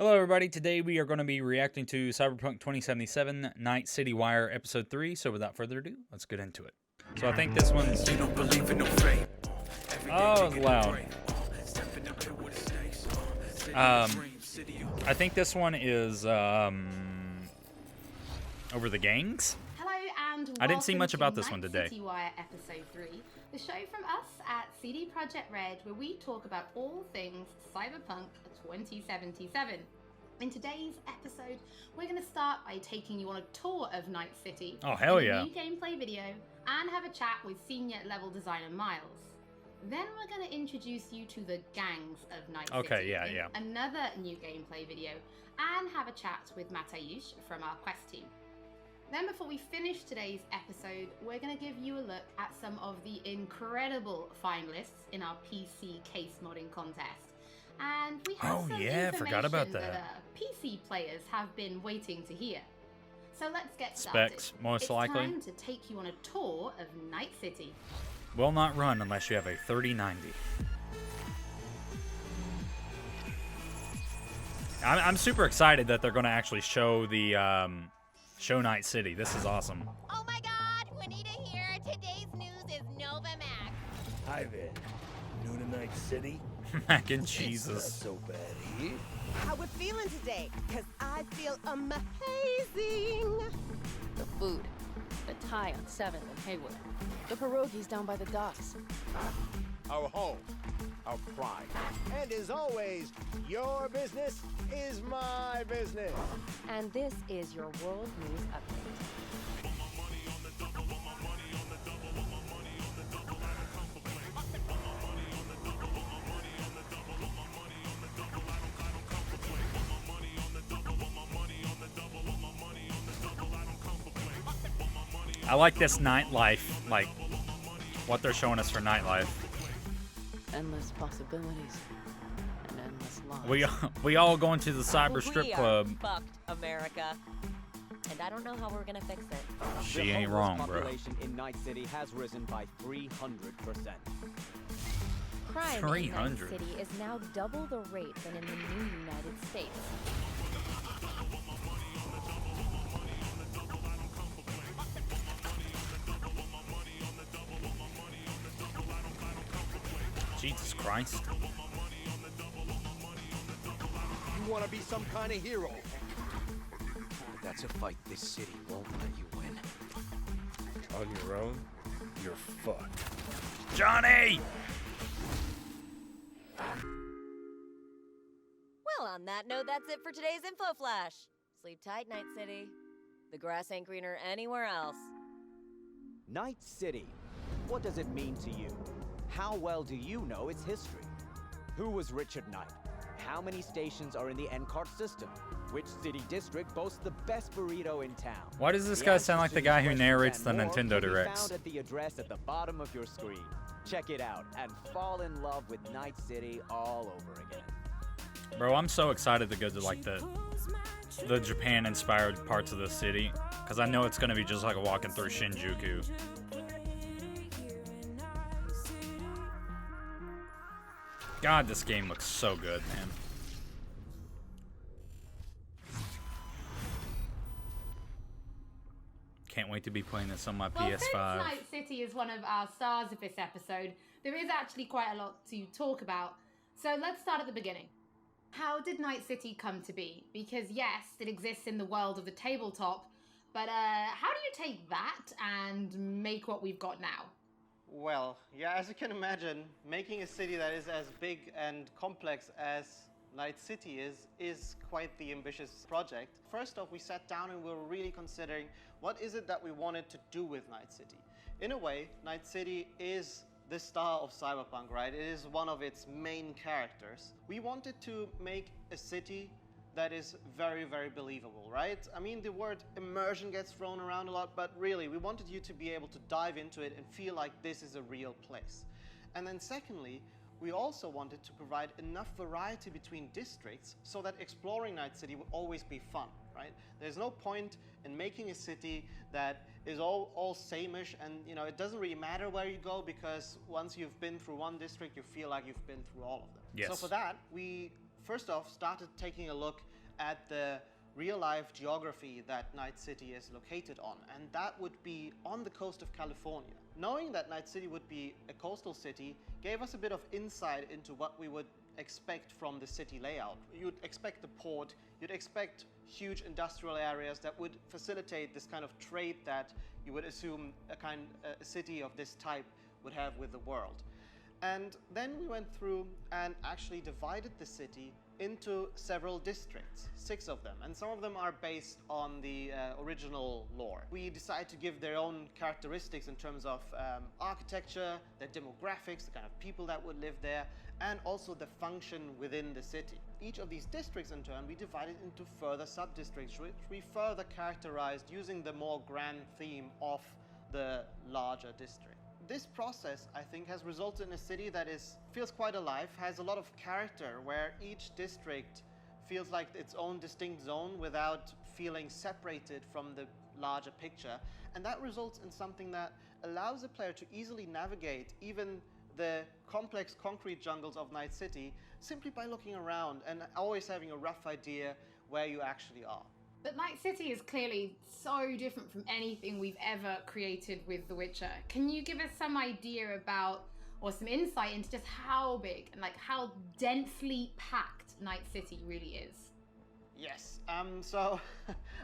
Hello everybody, today we are going to be reacting to Cyberpunk 2077 Night City Wire Episode 3, so without further ado, let's get into it. So I think this one's... You don't believe in no fate. Oh, it's loud. I think this one is over the gangs? Hello and I didn't see welcome much to about this Night one today. City Wire Episode 3, the show from us at CD Projekt Red, where we talk about all things Cyberpunk 2077. In today's episode, we're going to start by taking you on a tour of Night City. Oh, hell with yeah. a new gameplay video, and have a chat with senior level designer Miles. Then we're going to introduce you to the gangs of Night City in another new gameplay video, and have a chat with Matayush from our quest team. Then before we finish today's episode, we're going to give you a look at some of the incredible finalists in our PC case modding contest. And we have some information forgot about that. PC players have been waiting to hear. So let's get started. Specs, most likely. It's time to take you on a tour of Night City. Will not run unless you have a 3090. I'm super excited that they're going to actually show the show Night City. This is awesome. Oh my god, Juanita here. Today's news is Nova Mac. Hi there. New to Night City? Mac and It's not cheeses. so bad here. How we feeling today? Cause I feel amazing. The food. The Thai on 7th and Haywood. The pierogies down by the docks. Our home, our pride. And as always, your business is my business. And this is your World News Update. I like this nightlife, like what they're showing us for nightlife. Endless possibilities. And endless lies. We all going to the cyber strip club. Fucked, America. And I don't know how we're gonna fix it. She The ain't homeless wrong, bro. population in Night City has risen by 300%. Crime in 300. Night City is now double the rate than in the new United States. Jesus Christ. You want to be some kind of hero? That's a fight this city won't let you win. On your own, you're fucked. Johnny! Well, on that note, that's it for today's info flash. Sleep tight, Night City. The grass ain't greener anywhere else. Night City. What does it mean to you? How well do you know its history? Who was Richard Knight? How many stations are in the N-Cart system? Which city district boasts the best burrito in town? Why does this The guy sound answers like to the these guy who questions narrates and the more Nintendo can be Directs? found at the address at the bottom of your screen. Check it out and fall in love with Night City all over again. Bro, I'm so excited to go to like the Japan-inspired parts of the city, because I know it's gonna be just like walking through Shinjuku. God, this game looks so good, man. Can't wait to be playing this on my Well, PS5. since Night City is one of our stars of this episode, there is actually quite a lot to talk about. So let's start at the beginning. How did Night City come to be? Because yes, it exists in the world of the tabletop, but how do you take that and make what we've got now? Well, yeah, as you can imagine, making a city that is as big and complex as Night City is quite the ambitious project. First off, we sat down and we were really considering what is it that we wanted to do with Night City. In a way, Night City is the star of Cyberpunk, right? It is one of its main characters. We wanted to make a city that is very, very believable, right? I mean, the word immersion gets thrown around a lot, but really, we wanted you to be able to dive into it and feel like this is a real place. And then secondly, we also wanted to provide enough variety between districts so that exploring Night City would always be fun, right? There's no point in making a city that is all same-ish, and you know, it doesn't really matter where you go, because once you've been through one district, you feel like you've been through all of them. Yes. So for that, we first off started taking a look at the real-life geography that Night City is located on, and that would be on the coast of California. Knowing that Night City would be a coastal city gave us a bit of insight into what we would expect from the city layout. You'd expect the port, you'd expect huge industrial areas that would facilitate this kind of trade that you would assume a city of this type would have with the world. And then we went through and actually divided the city into several districts, 6 of them, and some of them are based on the original lore. We decided to give their own characteristics in terms of architecture, their demographics, the kind of people that would live there, and also the function within the city. Each of these districts in turn we divided into further sub-districts, which we further characterized using the more grand theme of the larger district. This process, I think, has resulted in a city that feels quite alive, has a lot of character, where each district feels like its own distinct zone without feeling separated from the larger picture. And that results in something that allows the player to easily navigate even the complex concrete jungles of Night City simply by looking around and always having a rough idea where you actually are. But Night City is clearly so different from anything we've ever created with The Witcher. Can you give us some idea about, or some insight into just how big and like how densely packed Night City really is? Yes, so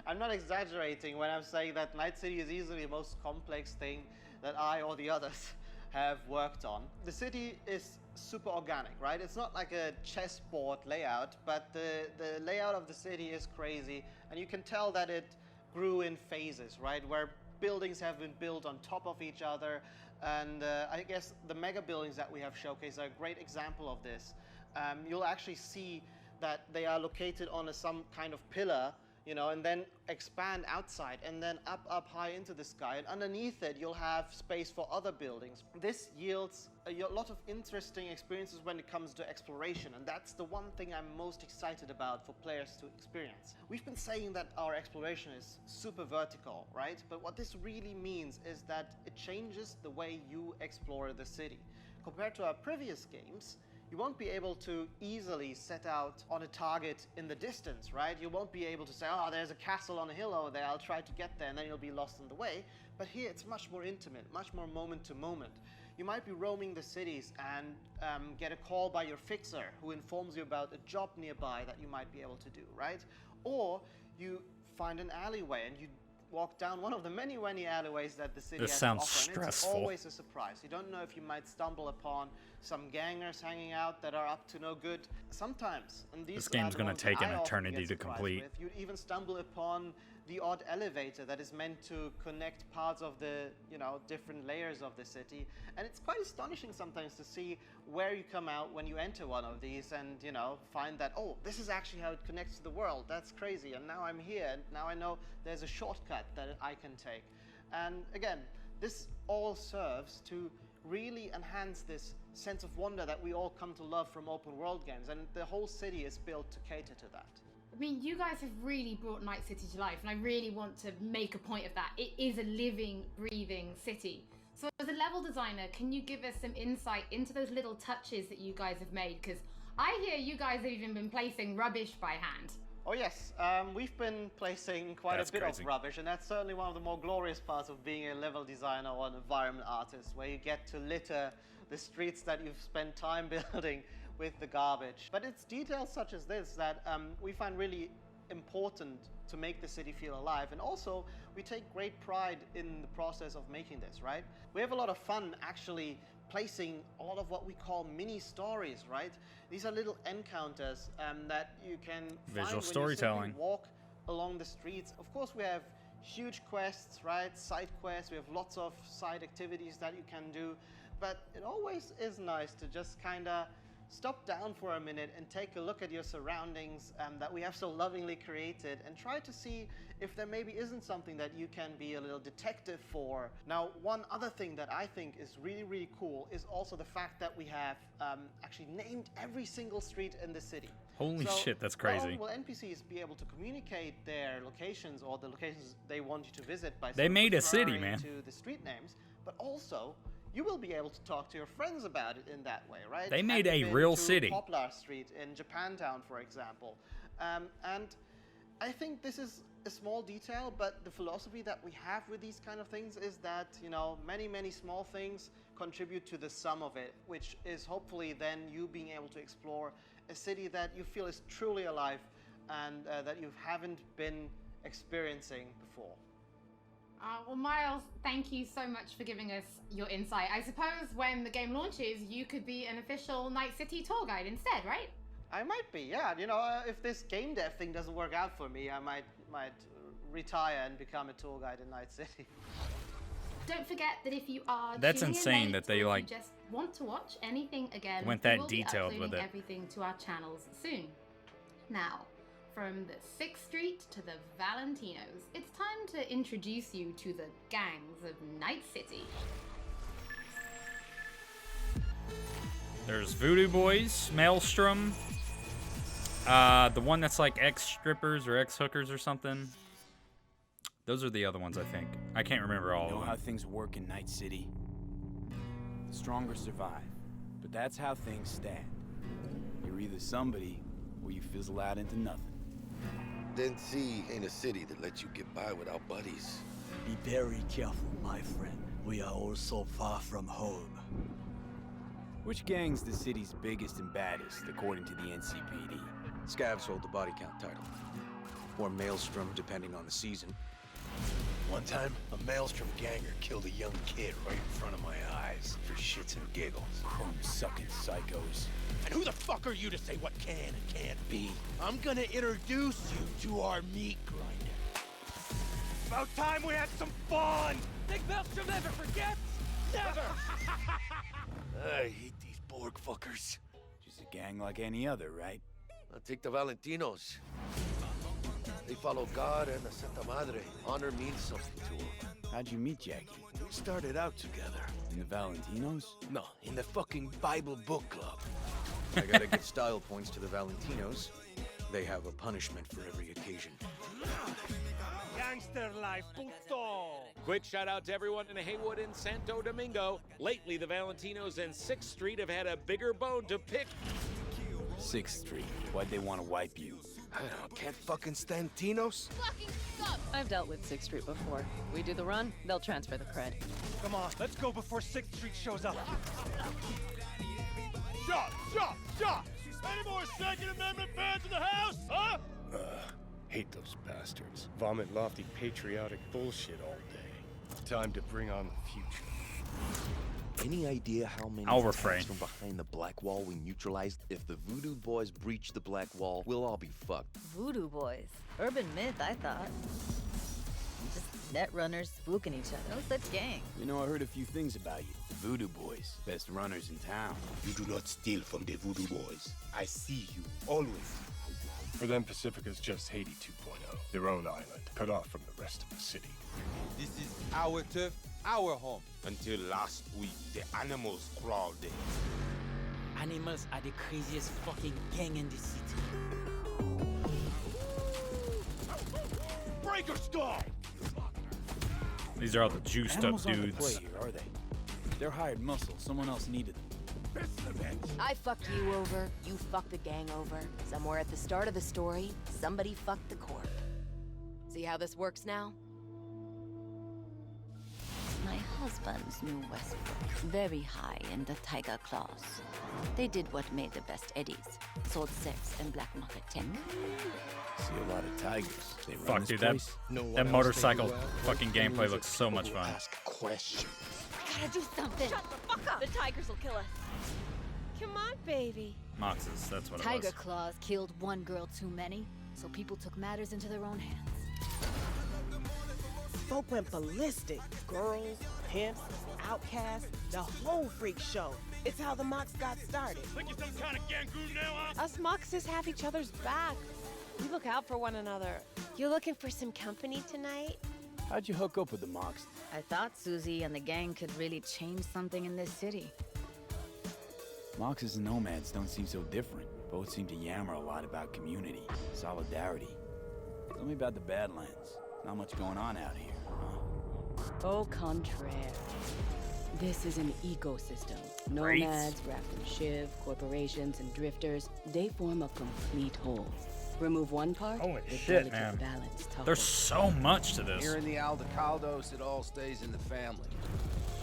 I'm not exaggerating when I'm saying that Night City is easily the most complex thing that I or the others have worked on. The city is super organic, right? It's not like a chessboard layout, but the layout of the city is crazy, and you can tell that it grew in phases, right? Where buildings have been built on top of each other, and I guess the mega buildings that we have showcased are a great example of this. You'll actually see that they are located on some kind of pillar, you know, and then expand outside and then up high into the sky, and underneath it you'll have space for other buildings. This yields a lot of interesting experiences when it comes to exploration, and that's the one thing I'm most excited about for players to experience. We've been saying that our exploration is super vertical, right? But what this really means is that it changes the way you explore the city. Compared to our previous games, you won't be able to easily set out on a target in the distance, right? You won't be able to say, oh, there's a castle on a hill over there, I'll try to get there, and then you'll be lost on the way. But here it's much more intimate, much more moment to moment. You might be roaming the cities and get a call by your fixer who informs you about a job nearby that you might be able to do, right? Or you find an alleyway and you walk down one of the many alleyways that the city has to offer. This sounds stressful. It's always a surprise. You don't know if you might stumble upon some gangers hanging out that are up to no good. Sometimes, and this game's going to take an eternity to complete. You'd even stumble upon the odd elevator that is meant to connect parts of the, different layers of the city. And it's quite astonishing sometimes to see where you come out when you enter one of these and, find that, oh, this is actually how it connects to the world. That's crazy. And now I'm here, and now I know there's a shortcut that I can take. And again, this all serves to really enhance this sense of wonder that we all come to love from open world games, and the whole city is built to cater to that. I mean, you guys have really brought Night City to life, and I really want to make a point of that. It is a living, breathing city. So as a level designer, can you give us some insight into those little touches that you guys have made? Because I hear you guys have even been placing rubbish by hand. Oh yes, we've been placing quite a bit of rubbish, and that's certainly one of the more glorious parts of being a level designer or an environment artist, where you get to litter the streets that you've spent time building with the garbage. But it's details such as this that we find really important to make the city feel alive, and also we take great pride in the process of making this, right? We have a lot of fun actually placing all of what we call mini stories, right? These are little encounters that you can visual find storytelling. When you walk along the streets. Of course, we have huge quests, right? Side quests. We have lots of side activities that you can do, but it always is nice to just kind of stop down for a minute and take a look at your surroundings that we have so lovingly created, and try to see if there maybe isn't something that you can be a little detective for. Now, one other thing that I think is really cool is also the fact that we have actually named every single street in the city. Holy shit, that's crazy. Not only will NPCs be able to communicate their locations or the locations they want you to visit by they made a city, referring man, to the street names, but also you will be able to talk to your friends about it in that way, right? They made a real city. Poplar Street in Japantown, for example. And I think this is a small detail, but the philosophy that we have with these kind of things is that, you know, many, many small things contribute to the sum of it, which is hopefully then you being able to explore a city that you feel is truly alive and that you haven't been experiencing before. Well, Miles, thank you so much for giving us your insight. I suppose when the game launches, you could be an official Night City tour guide instead, right? I might be, yeah. You know, if this game dev thing doesn't work out for me, I might retire and become a tour guide in Night City. Don't forget that if you are That's insane that they like you just want to watch anything again, went we that will be detailed with uploading it. everything to our channels soon. Now, from the 6th Street to the Valentinos, it's time to introduce you to the gangs of Night City. There's Voodoo Boys, Maelstrom, the one that's like ex-strippers or ex-hookers or something. Those are the other ones, I think. I can't remember all of them. You know how things work in Night City? The stronger survive, but that's how things stand. You're either somebody, or you fizzle out into nothing. Then C ain't a city that lets you get by without buddies. Be very careful, my friend. We are all so far from home. Which gang's the city's biggest and baddest, according to the NCPD? Scavs hold the body count title. Or Maelstrom, depending on the season. One time, a Maelstrom ganger killed a young kid right in front of my eyes for shits and giggles. Chrome-sucking psychos. And who the fuck are you to say what can and can't be? I'm gonna introduce you to our meat grinder. About time we had some fun! Think Maelstrom never forgets? Never! I hate these Borg fuckers. Just a gang like any other, right? I'll take the Valentinos. They follow God and the Santa Madre. Honor means something to them. How'd you meet Jackie? We started out together. In the Valentinos? No, in the fucking Bible book club. I gotta give style points to the Valentinos. They have a punishment for every occasion. Gangster life, puto! Quick shout out to everyone in Haywood and Santo Domingo. Lately, the Valentinos and 6th Street have had a bigger bone to pick. 6th Street. Why'd they want to wipe you? I don't, can't fucking stand Tinos. I've dealt with 6th Street before. We do the run, they'll transfer the cred. Come on, let's go before 6th Street shows up. Shot! Any more Second Amendment fans in the house, huh? Hate those bastards. Vomit lofty patriotic bullshit all day. Time to bring on the future. Any idea how many I'll refrain from behind the black wall we neutralized? If the Voodoo Boys breach the black wall, we'll all be fucked. Voodoo Boys? Urban myth, I thought. Just net runners spooking each other. No such gang. You know, I heard a few things about you. The Voodoo Boys, best runners in town. You do not steal from the Voodoo Boys. I see you, always. For them, Pacifica's just Haiti 2.0. Their own island, cut off from the rest of the city. This is our turf, our home. Until last week, the animals crawled in. Animals are the craziest fucking gang in the city. Breaker stall! These are all the juiced up Animals aren't the dudes. play here, are they? They're hired muscle. Someone else needed them. I fucked you over, you fucked the gang over. Somewhere at the start of the story, somebody fucked the corp. See how this works now? My husband's knew Westbrook very high in the Tiger Claws. They did what made the best eddies, sold sex and black market tech. See a lot of tigers. They run Fuck, this dude, place. that motorcycle fucking gameplay looks so much fun. Ask questions. Gotta do something. Shut the fuck up! The tigers will kill us. Come on, baby. Moxes, that's what it Tiger was. Claws killed one girl too many, so people took matters into their own hands. Folk went ballistic. Girls, pimps, outcasts, the whole freak show. It's how the Mox got started. Think you're some kind of gangoon now, huh? Us Moxes have each other's back. We look out for one another. You looking for some company tonight? How'd you hook up with the Mox? I thought Susie and the gang could really change something in this city. Moxes and nomads don't seem so different. Both seem to yammer a lot about community, solidarity. Tell me about the Badlands. Not much going on out here, huh? Au contraire. This is an ecosystem. Nomads, Grafton Shiv, corporations, and drifters, they form a complete whole. Remove one part, Holy the shit, delicate man. balance topples. There's so much to this. Here in the Aldecaldos, it all stays in the family.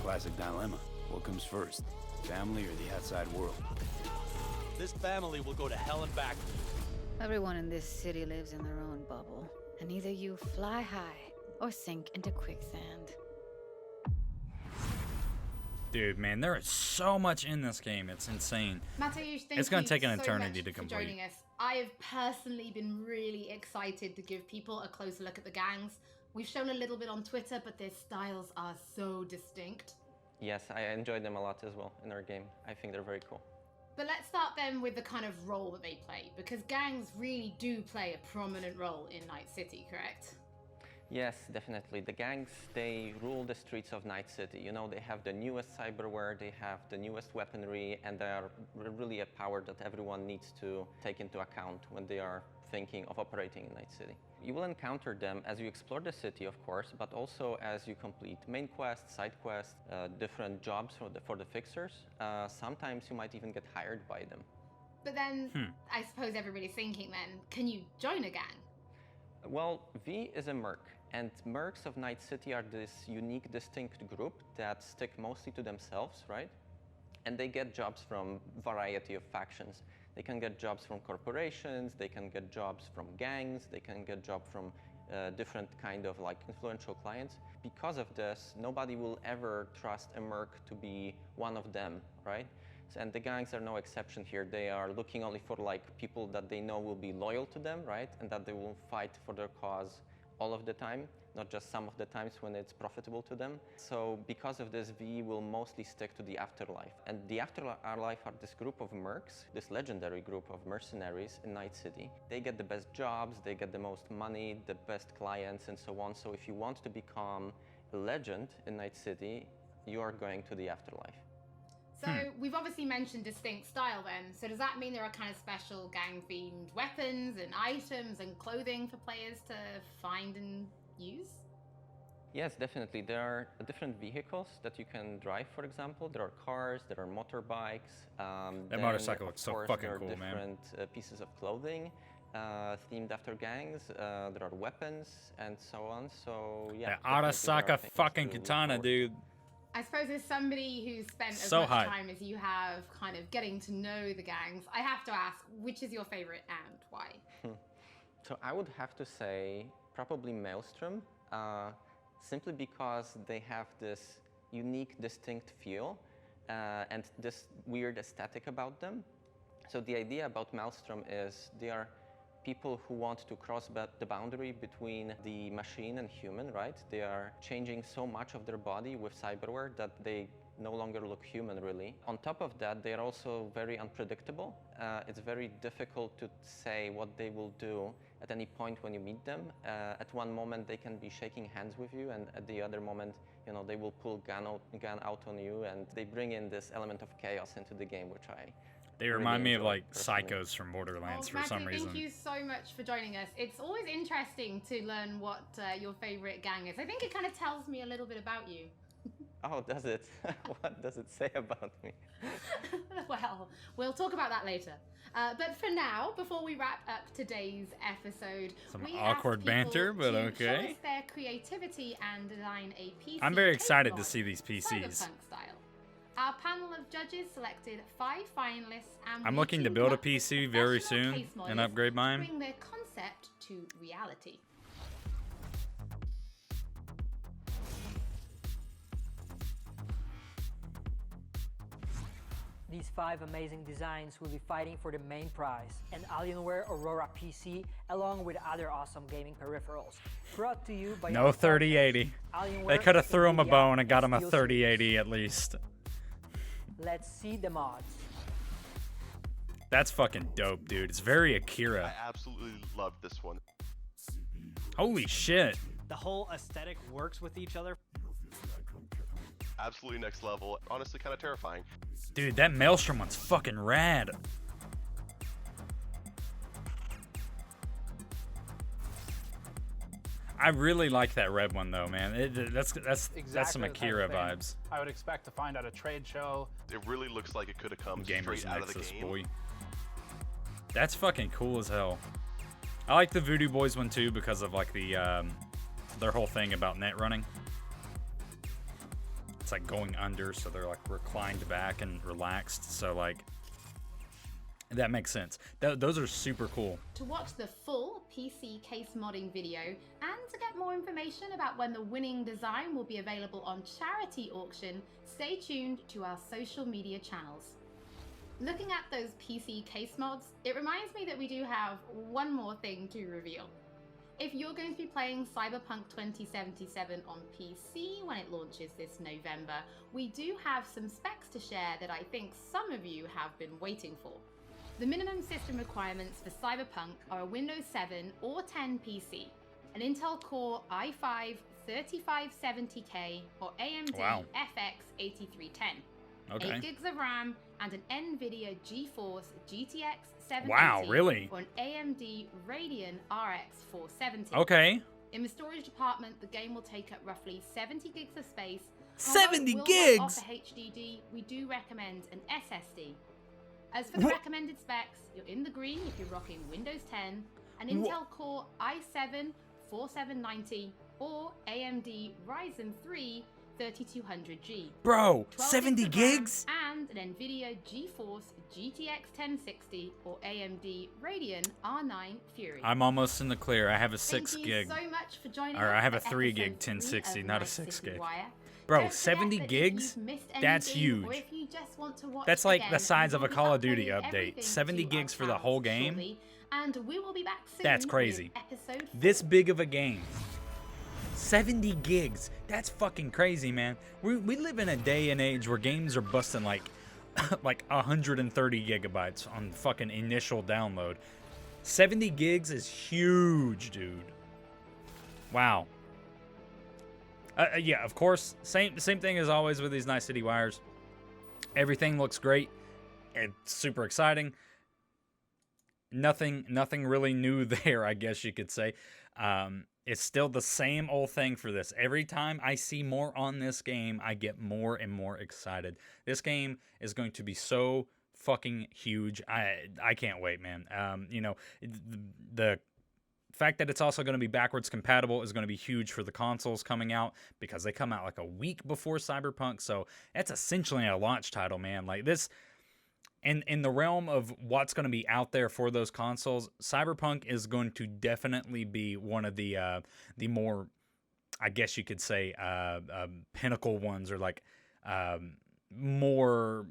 Classic dilemma. What comes first? Family or the outside world? This family will go to hell and back. Everyone in this city lives in their own bubble, and either you fly high or sink into quicksand. Dude, man, there is so much in this game. It's insane. Mateusz, thank It's gonna you take an so eternity much to for complete. joining us. I have personally been really excited to give people a closer look at the gangs. We've shown a little bit on Twitter, but their styles are so distinct. Yes, I enjoyed them a lot as well in our game. I think they're very cool. But let's start then with the kind of role that they play, because gangs really do play a prominent role in Night City, correct? Yes, definitely. The gangs, they rule the streets of Night City. You know, they have the newest cyberware, they have the newest weaponry, and they are really a power that everyone needs to take into account when they are thinking of operating in Night City. You will encounter them as you explore the city, of course, but also as you complete main quests, side quests, different jobs for the fixers. Sometimes you might even get hired by them. But then, I suppose everybody's thinking then, can you join a gang? Well, V is a merc, and mercs of Night City are this unique, distinct group that stick mostly to themselves, right? And they get jobs from variety of factions. They can get jobs from corporations, they can get jobs from gangs, they can get jobs from different kind of like influential clients. Because of this, nobody will ever trust a merc to be one of them, right? And the gangs are no exception here. They are looking only for like people that they know will be loyal to them, right? And that they will fight for their cause all of the time, not just some of the times when it's profitable to them. So because of this, V will mostly stick to the afterlife. And the afterlife are this group of mercs, this legendary group of mercenaries in Night City. They get the best jobs, they get the most money, the best clients, and so on. So if you want to become a legend in Night City, you are going to the afterlife. So we've obviously mentioned distinct style then. So does that mean there are kind of special gang-themed weapons and items and clothing for players to find and use? Yes, definitely. There are different vehicles that you can drive, for example. There are cars, there are motorbikes. That motorcycle looks so fucking cool, man. There are different pieces of clothing themed after gangs. There are weapons and so on. So yeah. That Arasaka fucking katana, dude. I suppose as somebody who's spent as So much hype. time as you have kind of getting to know the gangs, I have to ask, which is your favorite and why? So I would have to say probably Maelstrom, simply because they have this unique, distinct feel and this weird aesthetic about them. So the idea about Maelstrom is they are people who want to cross the boundary between the machine and human, right? They are changing so much of their body with cyberware that they no longer look human, really. On top of that, they are also very unpredictable. It's very difficult to say what they will do at any point when you meet them. At one moment, they can be shaking hands with you, and at the other moment, you know, they will pull gun out on you, and they bring in this element of chaos into the game, which I They remind me of like psychos from Borderlands for some reason. Thank you so much for joining us. It's always interesting to learn what your favorite gang is. I think it kind of tells me a little bit about you. Oh, does it? What does it say about me? Well, we'll talk about that later. But for now, before we wrap up today's episode, Some we awkward asked people banter, but to okay. show us their creativity and design a PC. I'm very excited case to see mod, these PCs. Cyberpunk style. Our panel of judges selected 5 finalists, and I'm we looking to teamed build a up with PC very professional soon case and modders upgrade to mine. bring their concept to reality. These 5 amazing designs will be fighting for the main prize, an Alienware Aurora PC, along with other awesome gaming peripherals. Brought to you by No our 3080. Alienware, They could have threw him a Nvidia, bone and got him a Steel 3080 at least. Let's see the mods. That's fucking dope, dude. It's very Akira. I absolutely love this one. Holy shit. The whole aesthetic works with each other. Absolutely next level. Honestly, kind of terrifying. Dude, that Maelstrom one's fucking rad. I really like that red one though, man. That's some the Akira type of thing vibes. I would expect to find at a trade show. It really looks like it could have come Gamers straight out of the Nexus, game. boy. That's fucking cool as hell. I like the Voodoo Boys one too because of like the their whole thing about net running. It's like going under, so they're like reclined back and relaxed. So like that makes sense. Those are super cool. To watch the full PC case modding video and to get more information about when the winning design will be available on charity auction, stay tuned to our social media channels. Looking at those PC case mods, it reminds me that we do have one more thing to reveal. If you're going to be playing Cyberpunk 2077 on PC when it launches this November, we do have some specs to share that I think some of you have been waiting for. The minimum system requirements for Cyberpunk are a Windows 7 or 10 PC, an Intel Core i5 3570K or AMD FX 8310. Okay. 8 gigs of RAM, and an NVIDIA GeForce GTX 780 Wow, really? or an AMD Radeon RX 470. Okay. In the storage department, the game will take up roughly 70 gigs of space. 70 Although it will gigs? not offer HDD, we do recommend an SSD. As for the recommended specs, you're in the green if you're rocking Windows 10, an Intel Core i7 4790 or AMD Ryzen 3 3200G. Bro, 70 gigs? And an NVIDIA GeForce GTX 1060 or AMD Radeon R9 Fury. I'm almost in the clear. I have a 6 Thank gig. you so much for joining Or us I have a for 3 gig episode 1060, of not a Night 6 City gig. Wire. Bro, Don't forget 70 that if gigs? you've missed That's anything, huge. or if you just want to watch That's it like again, the size we of will a be Call of Duty uploading update. everything 70 to gigs our for the whole channels game? shortly, and we will be back soon. That's with crazy. episode 4. This big of a game. 70 gigs. That's fucking crazy, man. We live in a day and age where games are busting like 130 gigabytes on fucking initial download. 70 gigs is huge, dude. Wow. Yeah, of course. Same thing as always with these Night City Wires. Everything looks great. It's super exciting. Nothing really new there, I guess you could say. It's still the same old thing for this. Every time I see more on this game, I get more and more excited. This game is going to be so fucking huge. I can't wait, man. You know, the fact that it's also going to be backwards compatible is going to be huge for the consoles coming out because they come out like a week before Cyberpunk. So that's essentially a launch title, man. Like this. In the realm of what's going to be out there for those consoles, Cyberpunk is going to definitely be one of the more, I guess you could say, pinnacle ones, or like more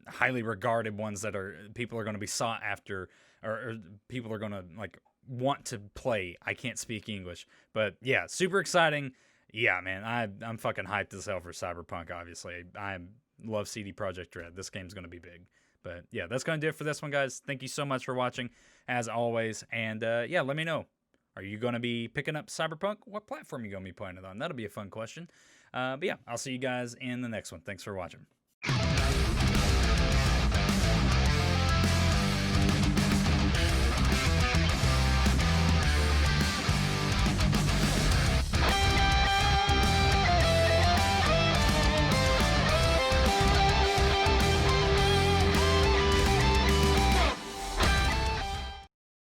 highly regarded ones that people are going to be sought after, or people are going to like want to play. I can't speak English, but yeah, super exciting. Yeah, man, I'm fucking hyped as hell for Cyberpunk. Obviously, I love CD Projekt Red. This game's going to be big. But yeah, that's going to do it for this one, guys. Thank you so much for watching, as always. And yeah, let me know. Are you going to be picking up Cyberpunk? What platform are you going to be playing it on? That'll be a fun question. But yeah, I'll see you guys in the next one. Thanks for watching.